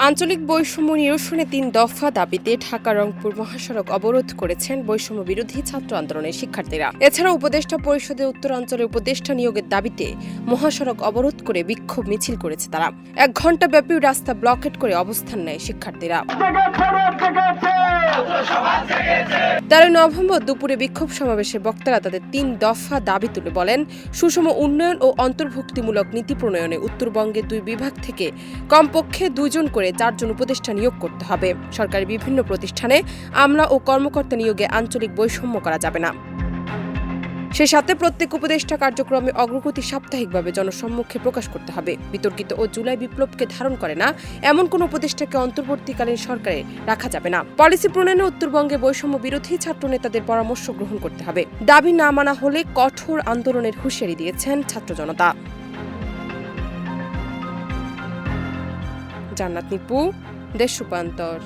আঞ্চলিক বৈষম্য নিরসনে ৩ দফা দাবিতে ঢাকা রংপুর মহাসড়ক অবরোধ করেছেন বৈষম্য বিরোধী ছাত্র আন্দোলনের শিক্ষার্থীরা। এছাড়া উপদেষ্টা পরিষদে উত্তরাঞ্চলে উপদেষ্টা নিয়োগের দাবিতে মহাসড়ক অবরোধ করে বিক্ষোভ মিছিল করেছে তারা। ১ ঘণ্টাব্যাপী রাস্তা ব্লকেট করে অবস্থান নেয় শিক্ষার্থীরা। ১৩ নভেম্বর দুপুরে বিক্ষোভ সমাবেশে বক্তারা তাদের ৩ দফা দাবি তুলে বলেন, সুষম উন্নয়ন ও অন্তর্ভুক্তিমূলক নীতি প্রণয়নে উত্তরবঙ্গের ২ বিভাগ থেকে কমপক্ষে ২ জন করে ৪ জন উপদেষ্টা নিয়োগ করতে হবে। সরকারি বিভিন্ন প্রতিষ্ঠানে আমলা ও কর্মকর্তা নিয়োগে আঞ্চলিক বৈষম্য করা যাবে না। সেই সাথে প্রত্যেক উপদেষ্টা কার্যক্রমে অগ্রগতি সাপ্তাহিকভাবে জনসম্মুখে প্রকাশ করতে হবে। বিতর্কিত ও জুলাই বিপ্লবকে ধারণ করে না এমন কোন উপদেষ্টাকে অন্তর্বর্তীকালীন সরকারে রাখা যাবে না। পলিসি প্রণয়নে উত্তরবঙ্গে বৈষম্য বিরোধী ছাত্র নেতাদের পরামর্শ গ্রহণ করতে হবে। দাবি না মানা হলে কঠোর আন্দোলনের হুঁশিয়ারি দিয়েছেন ছাত্র জনতা। জান্নাত নিপু, দেশ রূপান্তর।